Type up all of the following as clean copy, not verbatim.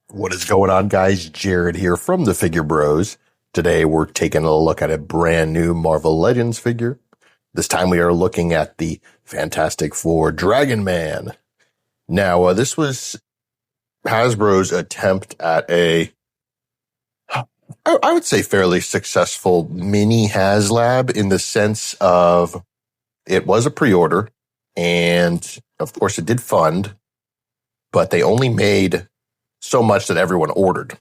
What is going on, guys? Jared here from the Figure Bros. Today we're taking a look at a brand new Marvel Legends figure. This time we are looking at the Fantastic Four Dragon Man. Now, this was Hasbro's attempt at I would say fairly successful mini HasLab, in the sense of it was a pre-order, and of course it did fund, but they only made so much that everyone ordered.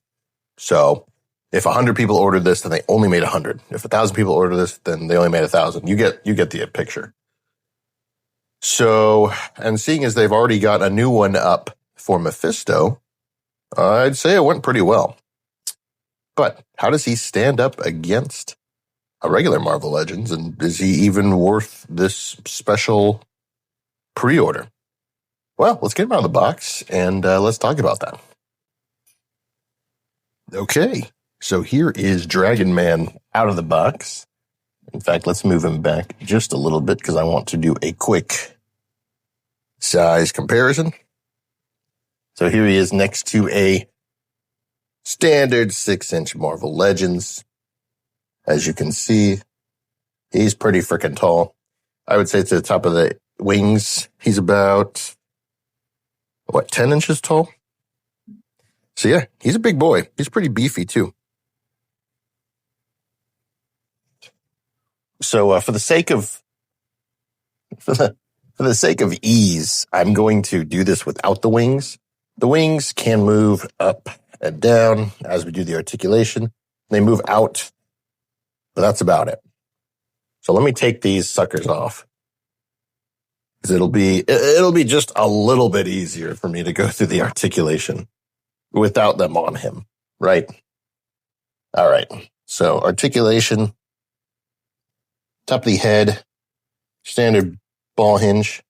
So if 100 people ordered this, then they only made 100. If 1,000 people ordered this, then they only made 1,000. You get the picture. So, and seeing as they've already got a new one up for Mephisto, I'd say it went pretty well. But how does he stand up against a regular Marvel Legends? And is he even worth this special pre-order? Well, let's get him out of the box and let's talk about that. Okay, so here is Dragon Man out of the box. In fact, let's move him back just a little bit because I want to do a quick size comparison. So here he is next to a standard 6-inch Marvel Legends. As you can see, he's pretty freaking tall. I would say to the top of the wings, he's about, 10 inches tall? So yeah, he's a big boy. He's pretty beefy too. So for the sake of ease, I'm going to do this without the wings. The wings can move up and down as we do the articulation. They move out, but that's about it. So let me take these suckers off, because it'll be just a little bit easier for me to go through the articulation without them on him, right? All right. So articulation, top of the head, standard ball hinge,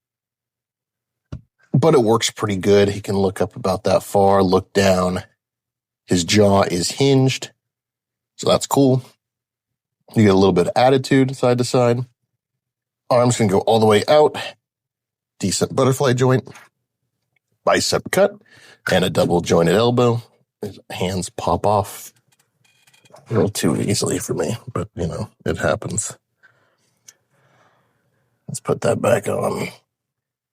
but it works pretty good. He can look up about that far, look down. His jaw is hinged, so that's cool. You get a little bit of attitude side to side. Arms can go all the way out. Decent butterfly joint. Bicep cut. And a double jointed elbow. His hands pop off a little too easily for me, but it happens. Let's put that back on.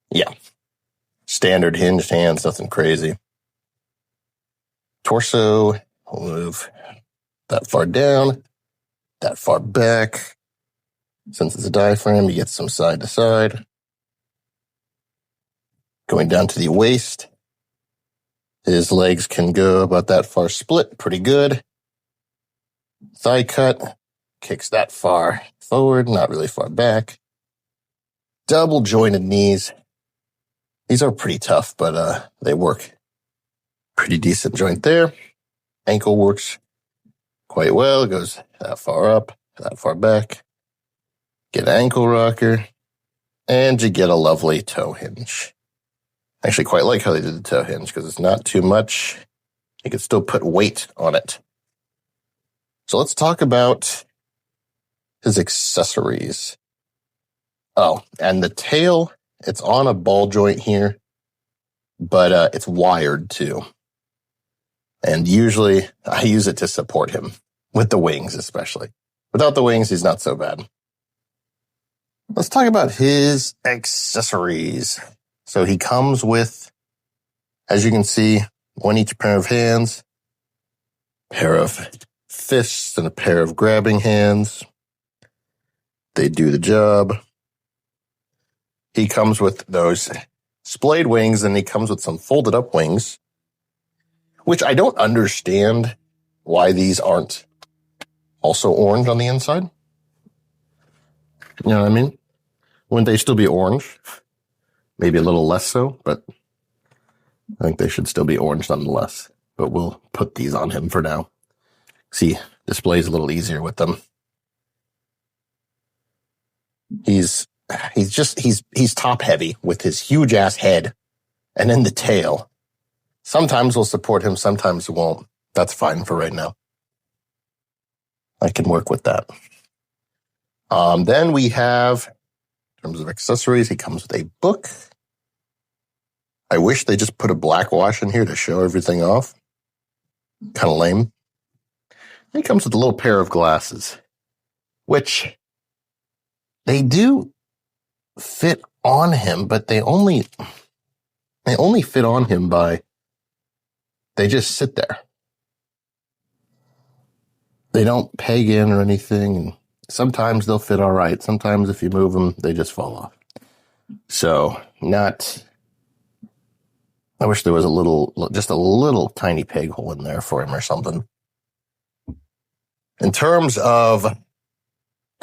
Yeah. Standard hinged hands, nothing crazy. Torso, we'll move that far down, that far back. Since it's a diaphragm, you get some side to side. Going down to the waist. His legs can go about that far split, pretty good. Thigh cut, kicks that far forward, not really far back. Double jointed knees. These are pretty tough, but they work. Pretty decent joint there. Ankle works quite well. It goes that far up, that far back. Get an ankle rocker, and you get a lovely toe hinge. I actually quite like how they did the toe hinge because it's not too much. You can still put weight on it. So let's talk about his accessories. Oh, and the tail, it's on a ball joint here, but it's wired too. And usually I use it to support him, with the wings especially. Without the wings, he's not so bad. Let's talk about his accessories. So he comes with, as you can see, one each pair of hands, pair of fists, and a pair of grabbing hands. They do the job. He comes with those splayed wings, and he comes with some folded up wings, which I don't understand why these aren't also orange on the inside. You know what I mean? Wouldn't they still be orange? Maybe a little less so, but I think they should still be orange nonetheless. But we'll put these on him for now. See, displays a little easier with them. He's top heavy with his huge ass head and then the tail. Sometimes we'll support him, sometimes we won't. That's fine for right now. I can work with that. Then we have, in terms of accessories, he comes with a book. I wish they just put a black wash in here to show everything off. Kind of lame. He comes with a little pair of glasses, which they do fit on him, but they only fit on him they just sit there. They don't peg in or anything. Sometimes they'll fit all right. Sometimes if you move them, they just fall off. So I wish there was just a little tiny peg hole in there for him or something. In terms of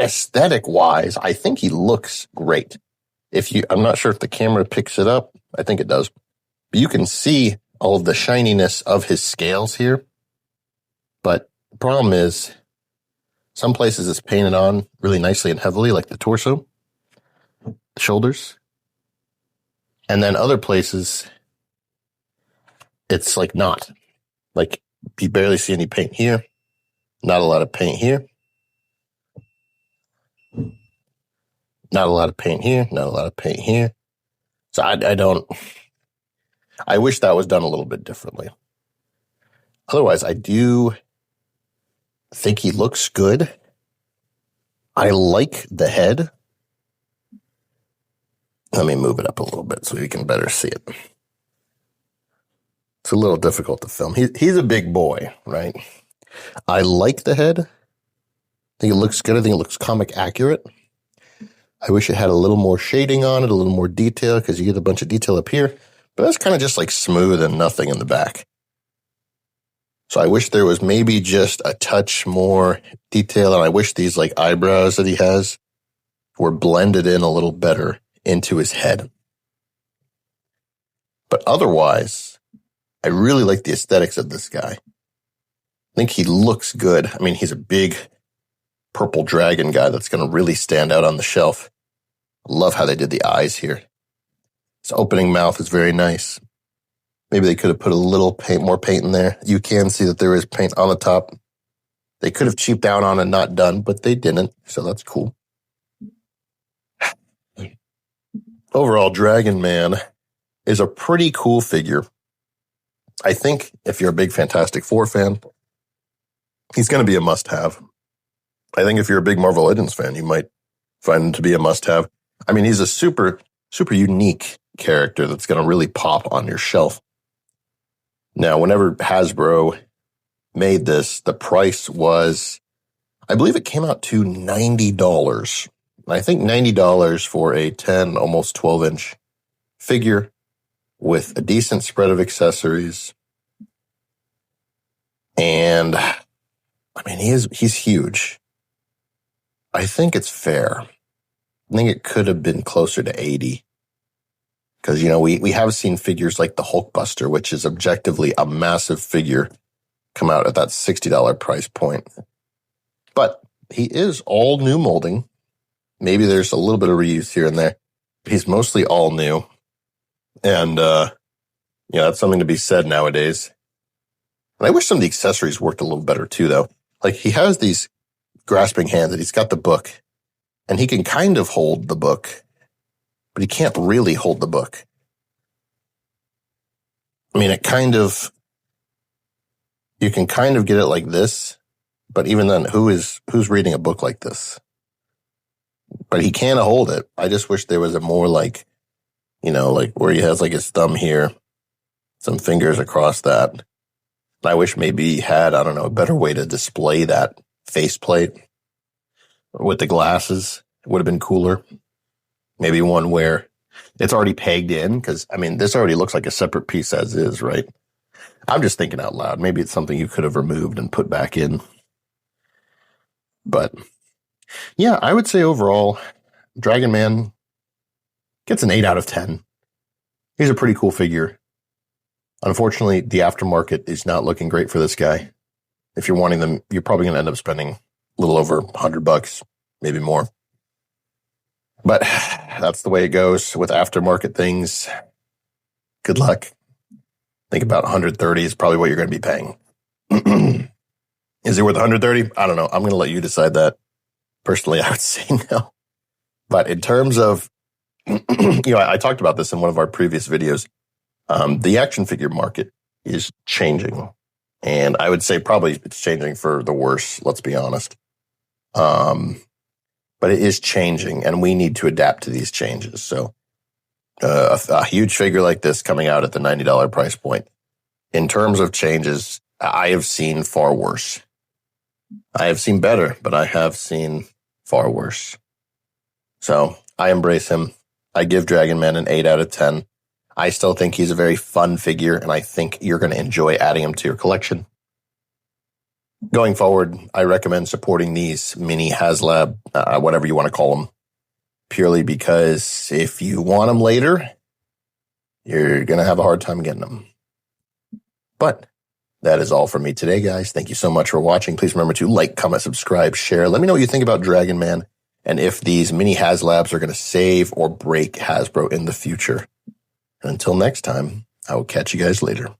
aesthetic wise, I think he looks great. I'm not sure if the camera picks it up. I think it does. But you can see all of the shininess of his scales here. But the problem is some places it's painted on really nicely and heavily, like the torso, the shoulders. And then other places it's like not. Like you barely see any paint here. Not a lot of paint here. Not a lot of paint here. Not a lot of paint here. So I wish that was done a little bit differently. Otherwise, I do think he looks good. I like the head. Let me move it up a little bit so you can better see it. It's a little difficult to film. He's a big boy, right? I like the head. I think it looks good. I think it looks comic accurate. I wish it had a little more shading on it, a little more detail, because you get a bunch of detail up here. But that's kind of just like smooth and nothing in the back. So I wish there was maybe just a touch more detail, and I wish these like eyebrows that he has were blended in a little better into his head. But otherwise, I really like the aesthetics of this guy. I think he looks good. I mean, he's a big purple dragon guy that's going to really stand out on the shelf. I love how they did the eyes here. His opening mouth is very nice. Maybe they could have put a little more paint in there. You can see that there is paint on the top. They could have cheaped out on and not done, but they didn't, so that's cool. Overall, Dragon Man is a pretty cool figure. I think if you're a big Fantastic Four fan, he's going to be a must-have. I think if you're a big Marvel Legends fan, you might find him to be a must-have. I mean, he's a super, super unique character that's going to really pop on your shelf. Now, whenever Hasbro made this, the price was, I believe it came out to $90. I think $90 for a 10, almost 12-inch figure with a decent spread of accessories. And, I mean, he's huge. I think it's fair. I think it could have been closer to 80. Because, you know, we have seen figures like the Hulkbuster, which is objectively a massive figure, come out at that $60 price point. But he is all new molding. Maybe there's a little bit of reuse here and there. He's mostly all new. And, that's something to be said nowadays. And I wish some of the accessories worked a little better too, though. Like, he has these grasping hands, and he's got the book. And he can kind of hold the book, but he can't really hold the book. I mean, you can kind of get it like this, but even then, who's reading a book like this? But he can't hold it. I just wish there was a more like where he has like his thumb here, some fingers across that. I wish maybe he had, I don't know, a better way to display that faceplate with the glasses. It would have been cooler. Maybe one where it's already pegged in, because, I mean, this already looks like a separate piece as is, right? I'm just thinking out loud. Maybe it's something you could have removed and put back in. But, yeah, I would say overall, Dragon Man gets an 8 out of 10. He's a pretty cool figure. Unfortunately, the aftermarket is not looking great for this guy. If you're wanting them, you're probably going to end up spending a little over $100, maybe more. But that's the way it goes with aftermarket things. Good luck. Think about $130 is probably what you're going to be paying. Is it worth $130? I don't know. I'm going to let you decide that. Personally, I would say no. But in terms of, I talked about this in one of our previous videos. The action figure market is changing. And I would say probably it's changing for the worse, let's be honest. But it is changing, and we need to adapt to these changes. So a huge figure like this coming out at the $90 price point, in terms of changes, I have seen far worse. I have seen better, but I have seen far worse. So I embrace him. I give Dragon Man an 8 out of 10. I still think he's a very fun figure, and I think you're going to enjoy adding him to your collection. Going forward, I recommend supporting these mini HasLab, whatever you want to call them, purely because if you want them later, you're going to have a hard time getting them. But that is all from me today, guys. Thank you so much for watching. Please remember to like, comment, subscribe, share. Let me know what you think about Dragon Man and if these mini HasLabs are going to save or break Hasbro in the future. And until next time, I will catch you guys later.